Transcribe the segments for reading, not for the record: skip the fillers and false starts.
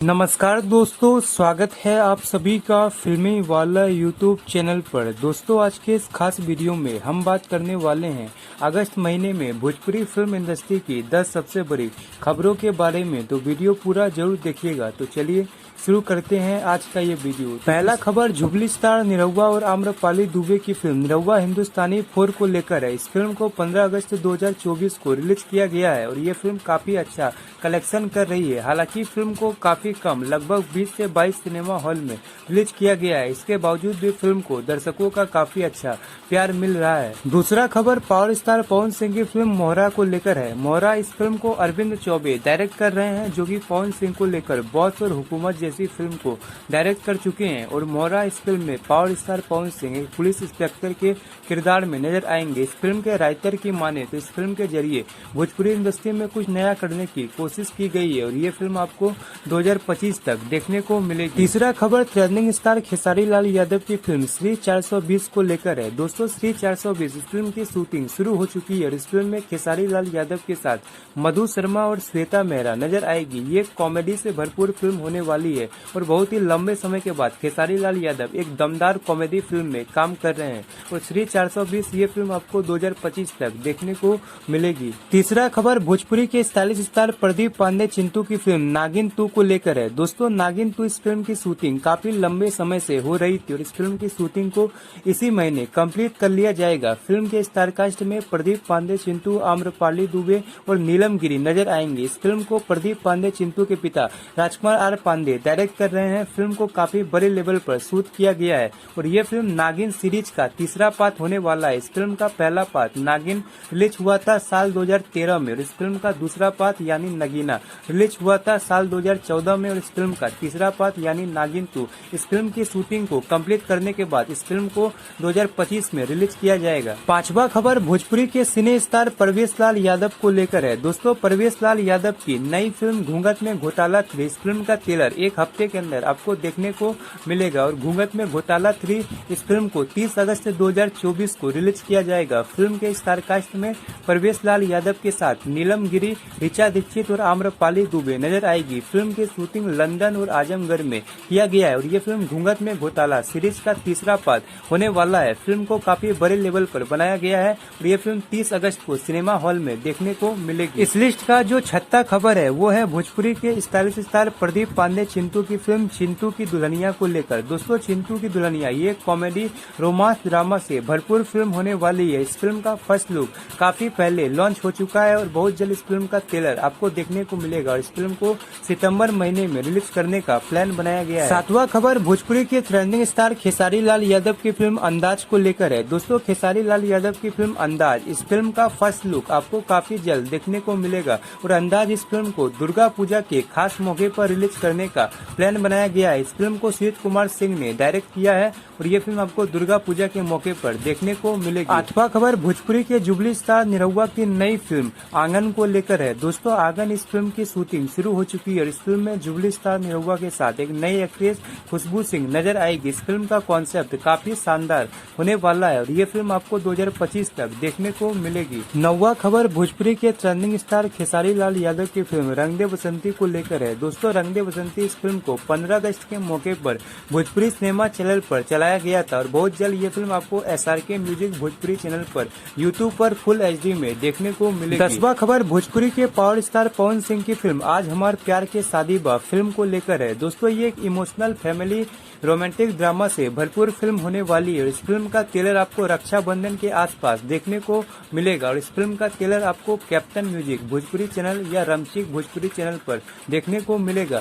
नमस्कार दोस्तों, स्वागत है आप सभी का फिल्मी वाला यूट्यूब चैनल पर। दोस्तों, आज के इस खास वीडियो में हम बात करने वाले हैं अगस्त महीने में भोजपुरी फिल्म इंडस्ट्री की 10 सबसे बड़ी खबरों के बारे में। तो वीडियो पूरा जरूर देखिएगा। तो चलिए शुरू करते हैं आज का ये वीडियो। पहला खबर जुबली स्टार निरहुआ और आम्रपाली दुबे की फिल्म निरहुआ हिंदुस्तानी 4 को लेकर है। इस फिल्म को 15 अगस्त 2024 को रिलीज किया गया है और ये फिल्म काफी अच्छा कलेक्शन कर रही है। हालांकि फिल्म को काफी कम, लगभग 20 से 22 सिनेमा हॉल में रिलीज किया गया है। इसके बावजूद भी फिल्म को दर्शकों का काफी अच्छा प्यार मिल रहा है। दूसरा खबर पावर स्टार पवन सिंह की फिल्म मोहरा को लेकर है। मोहरा, इस फिल्म को अरविंद चौबे डायरेक्ट कर रहे हैं, जो कि पवन सिंह को लेकर बॉस और हुकूमत जैसी फिल्म को डायरेक्ट कर चुके हैं। और मोहरा इस फिल्म में पावर स्टार पवन सिंह एक पुलिस इंस्पेक्टर के किरदार में नजर आएंगे। इस फिल्म के राइटर की माने तो इस फिल्म के जरिए भोजपुरी इंडस्ट्री में कुछ नया करने की कोशिश की गई है और ये फिल्म आपको 2025 तक देखने को मिलेगी। तीसरा खबर ट्रेंडिंग स्टार खेसारी लाल यादव की फिल्म श्री 420 को लेकर है। दोस्तों, श्री 420 इस फिल्म की शूटिंग शुरू हो चुकी है और इस फिल्म में खेसारी लाल यादव के साथ मधु शर्मा और श्वेता मेहरा नजर आएगी। ये कॉमेडी से भरपूर फिल्म होने वाली है और बहुत ही लंबे समय के बाद खेसारी लाल यादव एक दमदार कॉमेडी फिल्म में काम कर रहे हैं और श्री 420 ये फिल्म आपको 2025 तक देखने को मिलेगी। तीसरा खबर भोजपुरी के स्टाइलिश स्टार प्रदीप पांडे चिंटू की फिल्म नागिन 2 को लेकर है। दोस्तों, नागिन 2 इस फिल्म की शूटिंग काफी लंबे समय से हो रही थी और इस फिल्म की शूटिंग को इसी महीने कंप्लीट कर लिया जाएगा। फिल्म के स्टारकास्ट में प्रदीप पांडे चिंटू, आम्रपाली दुबे और नीलम गिरी नजर आएंगे। इस फिल्म को प्रदीप पांडे चिंटू के पिता राजकुमार आर पांडे डायरेक्ट कर रहे हैं। फिल्म को काफी बड़े लेवल पर शूट किया गया है और ये फिल्म नागिन सीरीज का तीसरा पार्ट होने वाला है। इस फिल्म का पहला पार्ट नागिन रिलीज हुआ था साल 2013 में और इस फिल्म का दूसरा पार्ट यानी नगीना रिलीज हुआ था साल 2014 में और इस फिल्म का तीसरा पार्ट यानी नागिन 2 इस फिल्म की शूटिंग को कंप्लीट करने के बाद इस फिल्म को 2025 में रिलीज किया जाएगा। पांचवा खबर भोजपुरी के सिने स्टार परवेश लाल यादव को लेकर है। दोस्तों, परवेश लाल यादव की नई फिल्म घूंघट में घोटाला 3 इस फिल्म का ट्रेलर एक हफ्ते के अंदर आपको देखने को मिलेगा और घूंघट में घोटाला 3 इस फिल्म को 30 अगस्त 2024 को रिलीज किया जाएगा। फिल्म के स्टारकास्ट में परवेश लाल यादव के साथ नीलम गिरी, ऋचा दीक्षित और आम्रपाली दुबे नजर आएगी। फिल्म की शूटिंग लंदन और आजमगढ़ में किया गया है और ये फिल्म घूंघट में घोटाला सीरीज का तीसरा पार्ट होने वाला है। फिल्म को काफी बड़े लेवल पर बनाया गया है और ये फिल्म 30 अगस्त को सिनेमा हॉल में देखने को मिलेगी। इस लिस्ट का जो छठा खबर है वो है भोजपुरी के स्टाइलिश स्टार प्रदीप पांडे चिंटू की फिल्म चिंटू की दुल्हनिया को लेकर। दोस्तों, चिंटू की दुल्हनिया ये कॉमेडी रोमांस ड्रामा से भरपूर फिल्म होने वाली है। इस फिल्म का फर्स्ट लुक काफी पहले लॉन्च हो चुका है और बहुत जल्द इस फिल्म का ट्रेलर आपको देखने को मिलेगा और इस फिल्म को सितंबर महीने में रिलीज करने का प्लान बनाया गया है। सातवां खबर भोजपुरी के ट्रेंडिंग स्टार खेसारी लाल यादव की फिल्म अंदाज को लेकर है। दोस्तों, खेसारी लाल यादव की फिल्म अंदाज इस फिल्म का फर्स्ट लुक आपको काफी जल्द देखने को मिलेगा और अंदाज इस फिल्म को दुर्गा पूजा के खास मौके पर रिलीज करने का प्लान बनाया गया है। इस फिल्म को सुजीत कुमार सिंह ने डायरेक्ट किया है और ये फिल्म आपको दुर्गा पूजा के मौके पर देखने को मिलेगी। आठवां खबर भोजपुरी के जुबली स्टार निरहुआ की नई फिल्म आंगन को लेकर है। दोस्तों, आंगन इस फिल्म की शूटिंग शुरू हो चुकी है और इस फिल्म में जुबली स्टार निरहुआ के साथ एक नई एक्ट्रेस खुशबू सिंह नजर आएगी। इस फिल्म का कॉन्सेप्ट काफी शानदार होने वाला है और ये फिल्म आपको 2025 तक देखने को मिलेगी। नौवां खबर भोजपुरी के ट्रेंडिंग स्टार खेसारी लाल यादव की फिल्म रंग दे बसंती को लेकर है। दोस्तों, रंग दे बसंती इस फिल्म को 15 अगस्त के मौके पर भोजपुरी सिनेमा चैनल पर चलाया गया था और बहुत जल्द ये फिल्म आपको SRK म्यूजिक भोजपुरी चैनल पर यूट्यूब पर फुल HD में देखने को मिलेगी। 10वां खबर भोजपुरी के पावर स्टार पवन सिंह की फिल्म आज हमार प्यार के शादी बा फिल्म को लेकर है। दोस्तों, ये एक इमोशनल फैमिली रोमांटिक ड्रामा से भरपूर फिल्म होने वाली है और इस फिल्म का ट्रेलर आपको रक्षाबंधन के आसपास देखने को मिलेगा और इस फिल्म का ट्रेलर आपको कैप्टन म्यूजिक भोजपुरी चैनल या रमचिक भोजपुरी चैनल पर देखने को मिलेगा।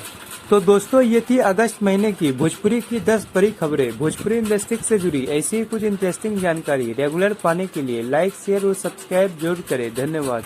तो दोस्तों, ये थी अगस्त महीने की भोजपुरी की 10 बड़ी खबरें। भोजपुरी इंडस्ट्री से जुड़ी ऐसी ही कुछ इंटरेस्टिंग जानकारी रेगुलर पाने के लिए लाइक, शेयर और सब्सक्राइब जरूर करें। धन्यवाद।